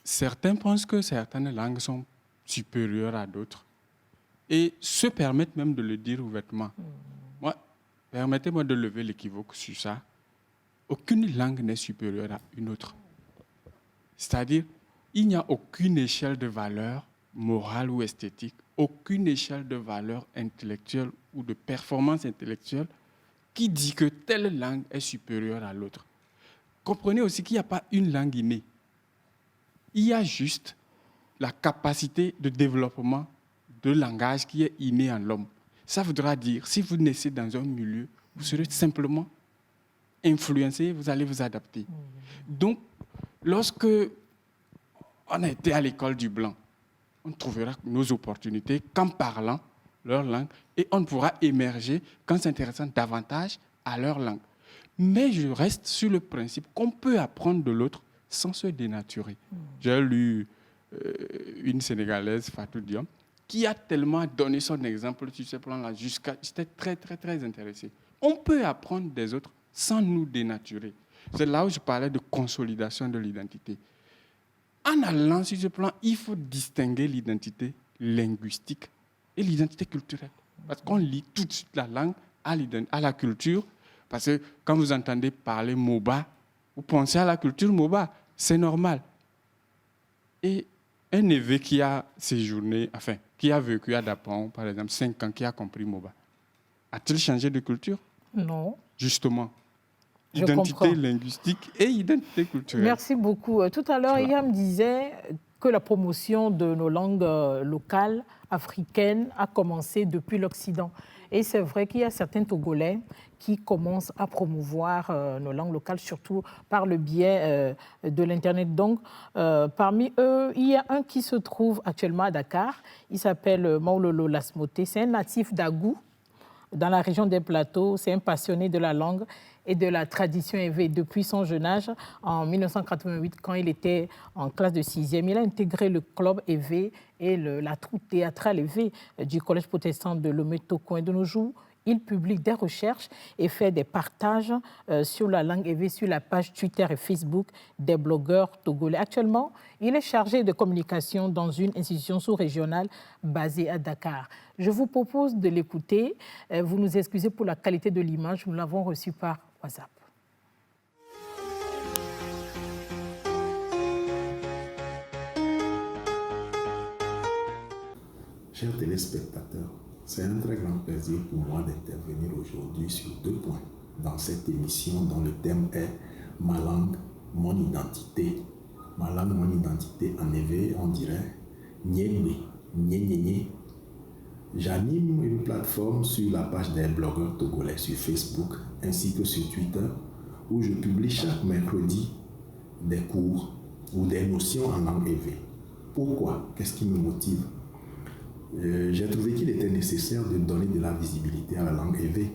certains pensent que certaines langues sont supérieures à d'autres et se permettent même de le dire ouvertement. Moi, permettez-moi de lever l'équivoque sur ça. Aucune langue n'est supérieure à une autre. C'est-à-dire, il n'y a aucune échelle de valeur morale ou esthétique, aucune échelle de valeur intellectuelle ou de performance intellectuelle qui dit que telle langue est supérieure à l'autre. Comprenez aussi qu'il n'y a pas une langue innée. Il y a juste la capacité de développement de langage qui est innée en l'homme. Ça voudra dire, si vous naissez dans un milieu, vous serez simplement influencé, vous allez vous adapter. Donc, lorsque on a été à l'école du blanc, on trouvera nos opportunités qu'en parlant leur langue et on pourra émerger qu'en s'intéressant davantage à leur langue. Mais je reste sur le principe qu'on peut apprendre de l'autre sans se dénaturer. J'ai lu une Sénégalaise, Fatou Diom, qui a tellement donné son exemple sur ce plan-là, j'étais très, très, très intéressé. On peut apprendre des autres sans nous dénaturer. C'est là où je parlais de consolidation de l'identité. En allant sur ce plan, il faut distinguer l'identité linguistique et l'identité culturelle. Parce qu'on lie tout de suite la langue à la culture. Parce que quand vous entendez parler Moba, vous pensez à la culture Moba. C'est normal. Et un évêque qui a séjourné, enfin, qui a vécu à Dapon, par exemple, 5 ans, qui a compris Moba, a-t-il changé de culture? Non. Justement. Je Identité comprends. linguistique et identité culturelle. Merci beaucoup. Tout à l'heure, Voilà. Yam disait que la promotion de nos langues locales africaines a commencé depuis l'Occident. Et c'est vrai qu'il y a certains Togolais qui commencent à promouvoir nos langues locales, surtout par le biais de l'Internet. Donc, parmi eux, il y a un qui se trouve actuellement à Dakar. Il s'appelle Maulolo Lasmoté. C'est un natif d'Agou, dans la région des Plateaux. C'est un passionné de la langue et de la tradition éveillée depuis son jeune âge. En 1988, quand il était en classe de 6e, il a intégré le club éveillé et la troupe théâtrale éveillée du collège protestant de Lomé-Toko. Et de nos jours, il publie des recherches et fait des partages sur la langue éveillée sur la page Twitter et Facebook des blogueurs togolais. Actuellement, il est chargé de communication dans une institution sous-régionale basée à Dakar. Je vous propose de l'écouter. Vous nous excusez pour la qualité de l'image. Nous l'avons reçue par WhatsApp. Chers téléspectateurs, c'est un très grand plaisir pour moi d'intervenir aujourd'hui sur 2 points dans cette émission dont le thème est « Ma langue, mon identité ». Ma langue, mon identité, en éveil, on dirait « Nyéné, nyéné ». J'anime une plateforme sur la page des blogueurs togolais sur Facebook ainsi que sur Twitter où je publie chaque mercredi des cours ou des notions en langue éveillée. Pourquoi? Qu'est-ce qui me motive? J'ai trouvé qu'il était nécessaire de donner de la visibilité à la langue éveillée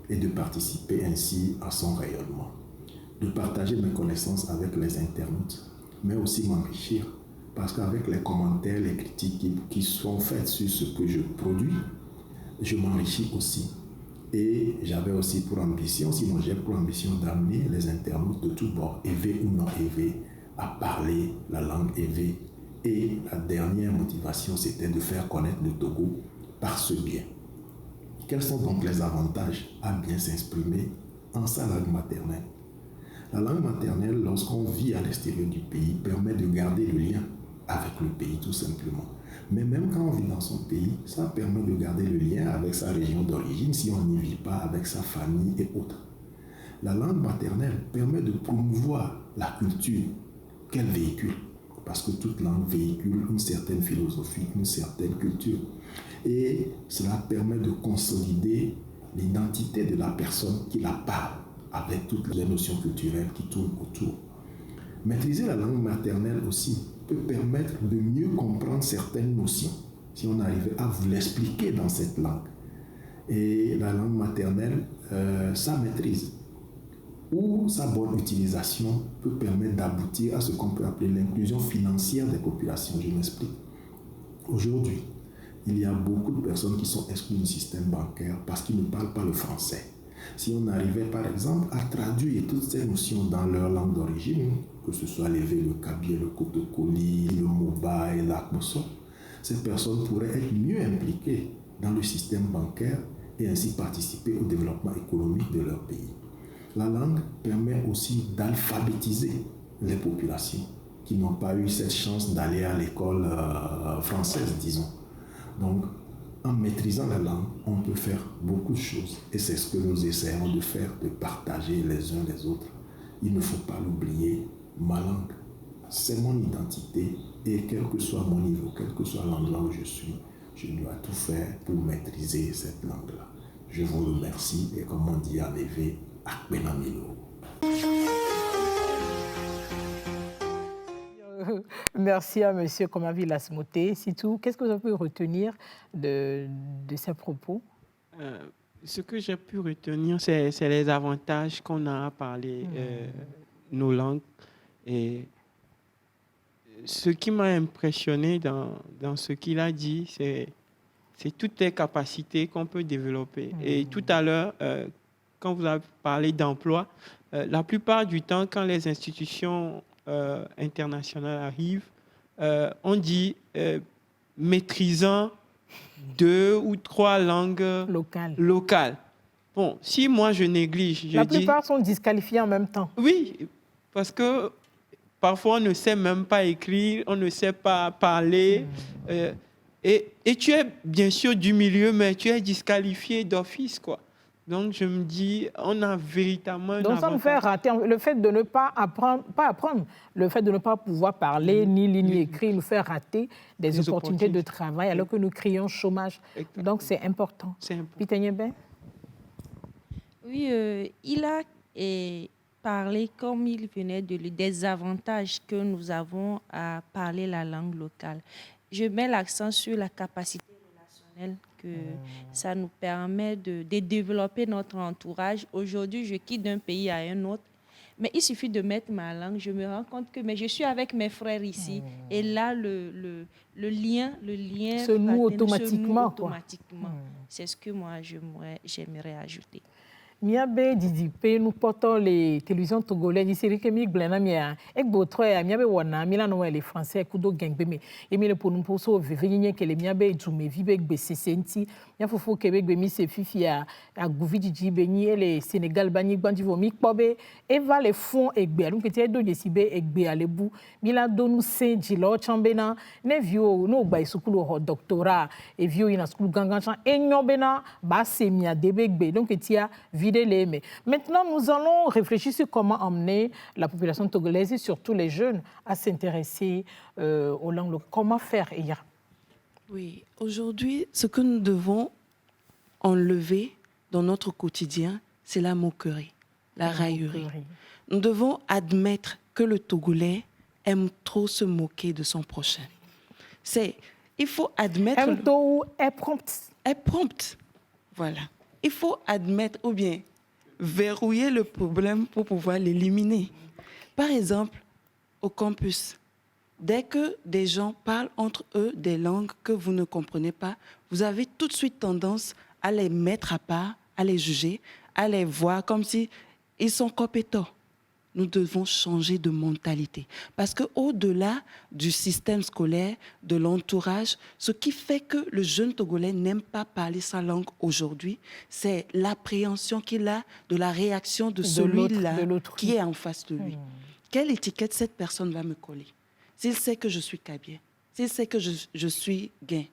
et de participer ainsi à son rayonnement, de partager mes connaissances avec les internautes, mais aussi m'enrichir, parce qu'avec les commentaires, les critiques qui sont faites sur ce que je produis, je m'enrichis aussi. Et j'avais aussi pour ambition, sinon j'ai pour ambition d'amener les internautes de tous bords, éveillés ou non éveillés, à parler la langue éveillée. Et la dernière motivation, c'était de faire connaître le Togo par ce biais. Quels sont donc les avantages à bien s'exprimer en sa langue maternelle? La langue maternelle, lorsqu'on vit à l'extérieur du pays, permet de garder le lien avec le pays, tout simplement. Mais même quand on vit dans son pays, ça permet de garder le lien avec sa région d'origine si on n'y vit pas, avec sa famille et autres. La langue maternelle permet de promouvoir la culture qu'elle véhicule, parce que toute langue véhicule une certaine philosophie, une certaine culture. Et cela permet de consolider l'identité de la personne qui la parle, avec toutes les notions culturelles qui tournent autour. Maîtriser la langue maternelle aussi peut permettre de mieux comprendre certaines notions, si on arrivait à vous l'expliquer dans cette langue. Et la langue maternelle, sa maîtrise ou sa bonne utilisation peut permettre d'aboutir à ce qu'on peut appeler l'inclusion financière des populations. Je m'explique. Aujourd'hui, il y a beaucoup de personnes qui sont exclues du système bancaire parce qu'ils ne parlent pas le français. Si on arrivait par exemple à traduire toutes ces notions dans leur langue d'origine, que ce soit l'évé, le kabyé, le kotokoli, le moba et l'akboso, ces personnes pourraient être mieux impliquées dans le système bancaire et ainsi participer au développement économique de leur pays. La langue permet aussi d'alphabétiser les populations qui n'ont pas eu cette chance d'aller à l'école française, disons. Donc, en maîtrisant la langue, on peut faire beaucoup de choses. Et c'est ce que nous essayons de faire, de partager les uns les autres. Il ne faut pas l'oublier, ma langue, c'est mon identité. Et quel que soit mon niveau, quel que soit l'endroit où je suis, je dois tout faire pour maîtriser cette langue-là. Je vous remercie et comme on dit en évé, Akbenamilo. Merci à M. Komavi Lasmoté. Sitou, qu'est-ce que vous avez pu retenir de ces propos? Ce que j'ai pu retenir, c'est les avantages qu'on a à parler nos langues. Et ce qui m'a impressionné dans ce qu'il a dit, c'est toutes les capacités qu'on peut développer. Et tout à l'heure, quand vous avez parlé d'emploi, la plupart du temps, quand les institutions internationales arrivent, on dit maîtrisant 2 ou 3 langues locales. Bon, si moi je néglige, la plupart sont disqualifiés en même temps. Oui, parce que parfois on ne sait même pas écrire, on ne sait pas parler. Et tu es bien sûr du milieu, mais tu es disqualifié d'office, quoi. Donc, je me dis, on a véritablement... Donc, ça nous fait rater. Le fait de ne pas apprendre, le fait de ne pas pouvoir parler, ni lire, ni écrire, nous fait rater des opportunités de travail, alors que nous crions chômage. Donc, c'est important. Peter Nyebe? Oui, il a parlé, comme il venait de lui, des avantages que nous avons à parler la langue locale. Je mets l'accent sur la capacité relationnelle que ça nous permet de développer notre entourage. Aujourd'hui, je quitte d'un pays à un autre, mais il suffit de mettre ma langue, je me rends compte que je suis avec mes frères ici. Et là, le lien se noue automatiquement. C'est ce que moi, j'aimerais ajouter. Miabe didipe nous portons les télévisions togolaises ici que mi glena mia ek botre ya miabe wana mila no les français kudo gengbe me et mi le pour nous poso vevenye que les miabe djume vibe gbesesenti mia fofo kebe gbe mi se fifia a gouvidi beni et les Sénégal bani bandi vomi kpobe et va les fonds egbe donc petit do desibe egbe alebu mila do nous saint dilo chambena ne vio no gba isukulu ho doctorat et vio ina skulu ganganchan enyobena ba semia debegbe donc tia les. Maintenant, nous allons réfléchir sur comment emmener la population togolaise et surtout les jeunes à s'intéresser aux langues locales. Comment faire, Eya? Oui, aujourd'hui, ce que nous devons enlever dans notre quotidien, c'est la moquerie, la raillerie. Nous devons admettre que le Togolais aime trop se moquer de son prochain. Il faut admettre... est prompte. Est prompte, voilà. Il faut admettre ou bien verrouiller le problème pour pouvoir l'éliminer. Par exemple, au campus, dès que des gens parlent entre eux des langues que vous ne comprenez pas, vous avez tout de suite tendance à les mettre à part, à les juger, à les voir comme si ils sont compétents. Nous devons changer de mentalité. Parce qu'au-delà du système scolaire, de l'entourage, ce qui fait que le jeune Togolais n'aime pas parler sa langue aujourd'hui, c'est l'appréhension qu'il a de la réaction de celui-là qui est en face de lui. Quelle étiquette cette personne va me coller? S'il sait que je suis kabye, s'il sait que je suis guin.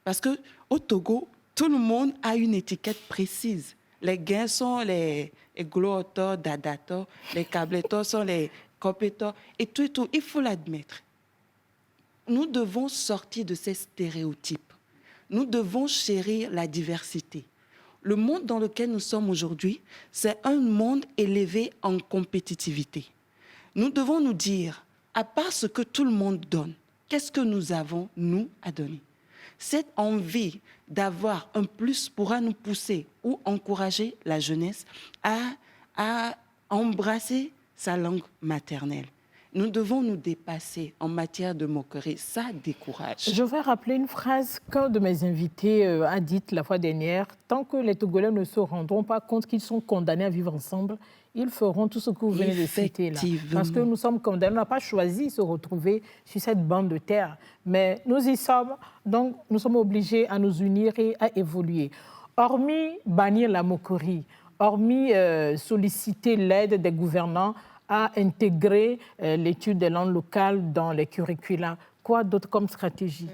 Parce qu'au Togo, tout le monde a une étiquette précise. Les gains sont les glotteurs, dadateurs, les cableteurs sont les compéteurs, et tout, il faut l'admettre. Nous devons sortir de ces stéréotypes. Nous devons chérir la diversité. le monde dans lequel nous sommes aujourd'hui, c'est un monde élevé en compétitivité. Nous devons nous dire, à part ce que tout le monde donne, qu'est-ce que nous avons, nous, à donner? Cette envie d'avoir un plus pourra nous pousser ou encourager la jeunesse à embrasser sa langue maternelle. Nous devons nous dépasser en matière de moquerie. Ça décourage. Je vais rappeler une phrase qu'un de mes invités a dite la fois dernière. Tant que les Togolais ne se rendront pas compte qu'ils sont condamnés à vivre ensemble, ils feront tout ce que vous venez de citer là. Parce que nous sommes condamnés, on n'a pas choisi de se retrouver sur cette bande de terre. Mais nous y sommes, donc nous sommes obligés à nous unir et à évoluer. Hormis bannir la moquerie, hormis solliciter l'aide des gouvernants à intégrer l'étude des langues locales dans les curricula, quoi d'autre comme stratégie?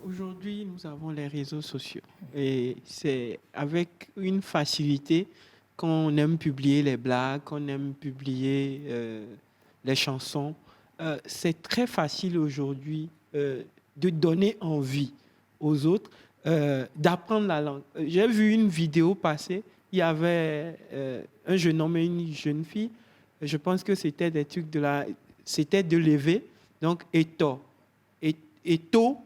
Aujourd'hui, nous avons les réseaux sociaux et c'est avec une facilité qu'on aime publier les blagues, qu'on aime publier les chansons. C'est très facile aujourd'hui de donner envie aux autres d'apprendre la langue. J'ai vu une vidéo passer, il y avait un jeune homme et une jeune fille. Je pense que c'était des trucs c'était de lever, donc eto. Eto.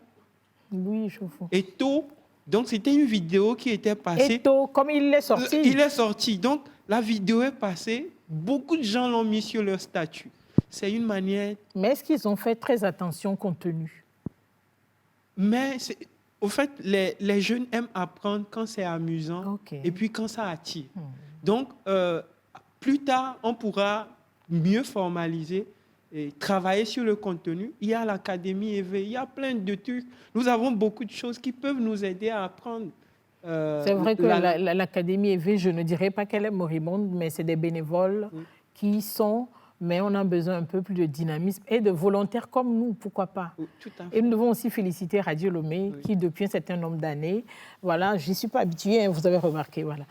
Oui, je vois. Eto. Donc c'était une vidéo qui était passée. Eto, comme il est sorti. Il est sorti. Donc la vidéo est passée. Beaucoup de gens l'ont mis sur leur statut. C'est une manière. Mais est-ce qu'ils ont fait très attention au contenu? Mais au fait, les jeunes aiment apprendre quand c'est amusant et puis quand ça attire. Donc plus tard, on pourra mieux formaliser et travailler sur le contenu. Il y a l'Académie EV, il y a plein de trucs. Nous avons beaucoup de choses qui peuvent nous aider à apprendre. C'est vrai que l'Académie EV, je ne dirais pas qu'elle est moribonde, mais c'est des bénévoles qui sont... Mais on a besoin un peu plus de dynamisme et de volontaires comme nous, pourquoi pas. Tout à fait. Et nous devons aussi féliciter Radio Lomé, qui depuis un certain nombre d'années, voilà, je n'y suis pas habituée, hein, vous avez remarqué, voilà.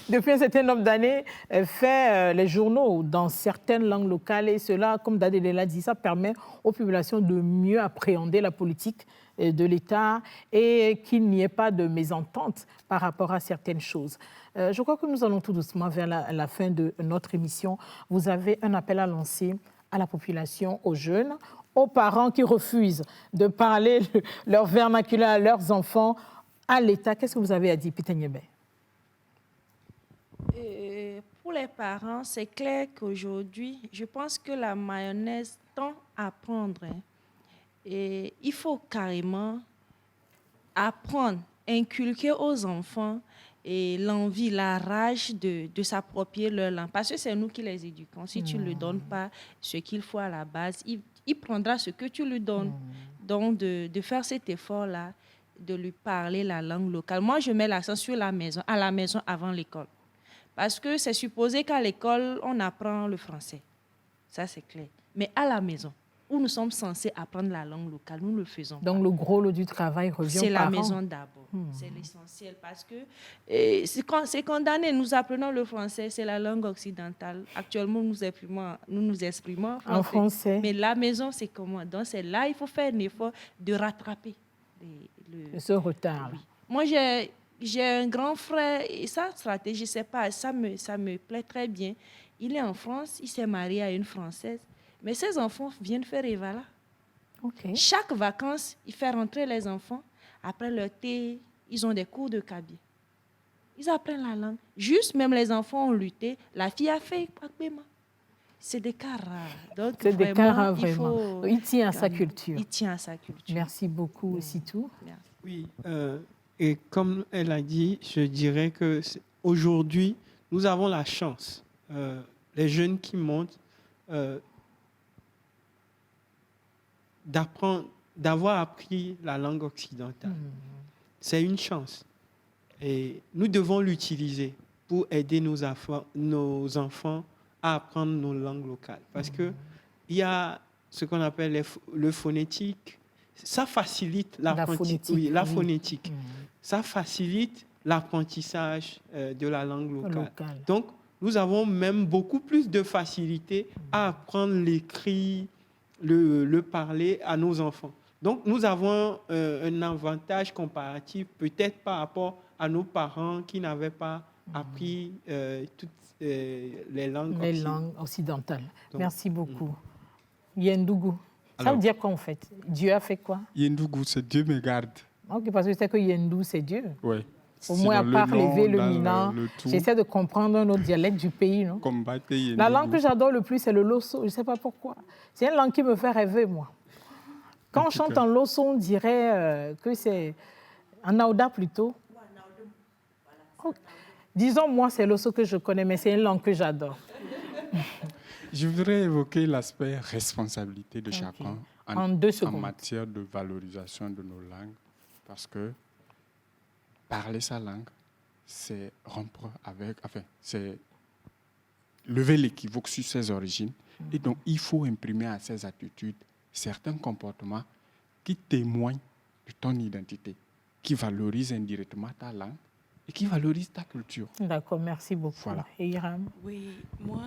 Depuis un certain nombre d'années, fait les journaux dans certaines langues locales. Et cela, comme Dadé l'a dit, ça permet aux populations de mieux appréhender la politique de l'État et qu'il n'y ait pas de mésentente par rapport à certaines choses. Je crois que nous allons tout doucement vers la fin de notre émission. Vous avez un appel à lancer à la population, aux jeunes, aux parents qui refusent de parler leur vernaculaire à leurs enfants, à l'État. Qu'est-ce que vous avez à dire, Peter Niébé? Pour les parents, c'est clair qu'aujourd'hui, je pense que la mayonnaise tend à prendre. Et il faut carrément apprendre, inculquer aux enfants et l'envie, la rage de s'approprier leur langue. Parce que c'est nous qui les éduquons. Si tu ne lui donnes pas ce qu'il faut à la base, il prendra ce que tu lui donnes. Donc, de faire cet effort-là, de lui parler la langue locale. Moi, je mets l'accent sur la maison, à la maison avant l'école. Parce que c'est supposé qu'à l'école, on apprend le français. Ça, c'est clair. Mais à la maison, où nous sommes censés apprendre la langue locale, nous le faisons. Donc, le gros lot du travail revient aux parents. C'est la maison d'abord. C'est l'essentiel. Parce que c'est condamné. Nous apprenons le français, c'est la langue occidentale. Actuellement, nous nous exprimons en français. Mais la maison, c'est comment? Donc, c'est là, il faut faire un effort de rattraper ce retard. Oui. Moi, j'ai un grand frère, et sa stratégie, je ne sais pas, ça me plaît très bien. Il est en France, il s'est marié à une Française, mais ses enfants viennent faire Evala. Okay. Chaque vacances, il fait rentrer les enfants. Après leur thé, ils ont des cours de kabylie. Ils apprennent la langue. Juste, même les enfants ont lutté. La fille a fait Akbema. C'est des cas rares. C'est des cas rares, vraiment. Il tient à sa culture. Il tient à sa culture. Merci beaucoup, Sitou. Merci. Oui. Et comme elle a dit, je dirais que aujourd'hui, nous avons la chance, les jeunes qui montent, d'avoir appris la langue occidentale. C'est une chance. Et nous devons l'utiliser pour aider nos enfants à apprendre nos langues locales. Parce qu'il y a ce qu'on appelle le phonétique. Ça facilite phonétique. Ça facilite l'apprentissage de la langue locale. Donc, nous avons même beaucoup plus de facilité à apprendre l'écrit, le parler à nos enfants. Donc, nous avons un avantage comparatif, peut-être par rapport à nos parents qui n'avaient pas appris toutes les langues occidentales. Donc, merci beaucoup. Yendougou, ça Alors, veut dire quoi en fait? Dieu a fait quoi? Yendougou, c'est Dieu me garde. Ok, parce que je sais que Yendou, c'est Dieu. Oui. Au moins, à part lever le mina, j'essaie de comprendre un autre dialecte du pays. Non? La langue que j'adore le plus, c'est le loso. Je ne sais pas pourquoi. C'est une langue qui me fait rêver, moi. Quand on chante en loso, on dirait que c'est en naouda plutôt. Oh. Disons, moi, c'est l'osso que je connais, mais c'est une langue que j'adore. Je voudrais évoquer l'aspect responsabilité de chacun en 2 secondes. En matière de valorisation de nos langues, parce que parler sa langue, c'est rompre avec, enfin, c'est lever l'équivoque sur ses origines. Et donc, il faut imprimer à ces attitudes certains comportements qui témoignent de ton identité, qui valorisent indirectement ta langue et qui valorisent ta culture. D'accord, merci beaucoup. Voilà. Et Hiram? Oui, moi,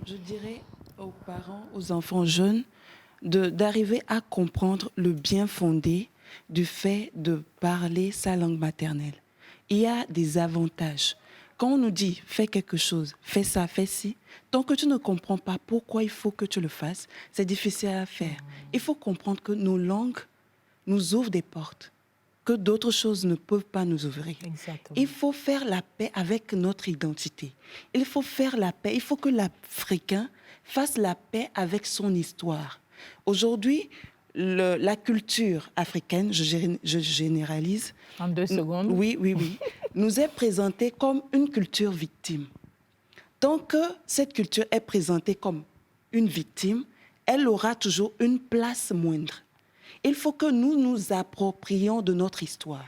je dirais aux parents, aux enfants jeunes, d'arriver à comprendre le bien fondé du fait de parler sa langue maternelle. Il y a des avantages. Quand on nous dit « fais quelque chose, fais ça, fais ci », tant que tu ne comprends pas pourquoi il faut que tu le fasses, c'est difficile à faire. Il faut comprendre que nos langues nous ouvrent des portes que d'autres choses ne peuvent pas nous ouvrir. Exactement. Il faut faire la paix avec notre identité. Il faut faire la paix. Il faut que l'Africain fasse la paix avec son histoire. Aujourd'hui, la culture africaine, je généralise. En 2 secondes. Oui, nous est présentée comme une culture victime. Tant que cette culture est présentée comme une victime, elle aura toujours une place moindre. Il faut que nous nous approprions de notre histoire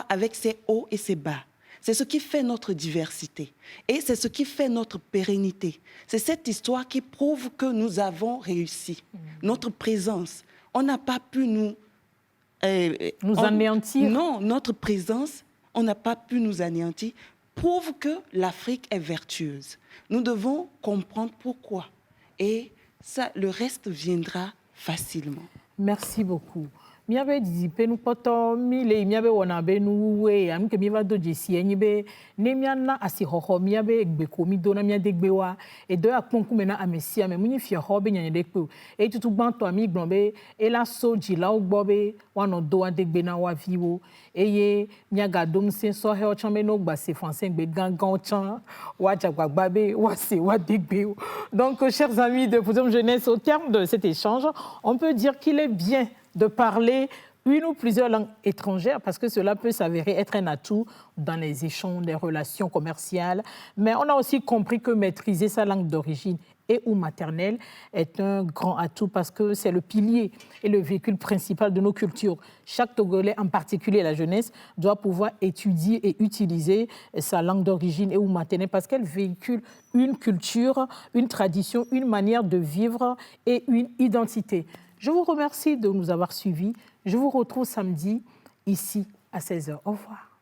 avec ses hauts et ses bas. C'est ce qui fait notre diversité et c'est ce qui fait notre pérennité. C'est cette histoire qui prouve que nous avons réussi. Notre présence, on n'a pas pu nous anéantir. Non, notre présence, on n'a pas pu nous anéantir, prouve que l'Afrique est vertueuse. Nous devons comprendre pourquoi et ça, le reste viendra facilement. Merci beaucoup. Miabe dizipe nu kpɔtɔ mi le miabe wɔna be nuwue ami ke mi va do dzesi enyi be ne miana asixɔxɔ miabe gbeko mi do na miade gbewa edo akpɔ ŋkume na ame sia ame munyi fiexɔ be nyanye de kpe o etutu gbãtɔ mi gblɔ be ela so dzilawo gbɔ be woanɔ do ade gbe na woaviwo eye miagado ŋusẽ sɔhɛwo tsã be ne wogba se français gbe gãgãwo tsã woadzagbagba be woase woade gbe o. Donc chers amis de Podium Jeunesse, au terme de cet échange, on peut dire qu'il est bien de parler une ou plusieurs langues étrangères parce que cela peut s'avérer être un atout dans les échanges, les relations commerciales. Mais on a aussi compris que maîtriser sa langue d'origine et ou maternelle est un grand atout parce que c'est le pilier et le véhicule principal de nos cultures. Chaque Togolais, en particulier la jeunesse, doit pouvoir étudier et utiliser sa langue d'origine et ou maternelle parce qu'elle véhicule une culture, une tradition, une manière de vivre et une identité. Je vous remercie de nous avoir suivis. Je vous retrouve samedi ici à 16h. Au revoir.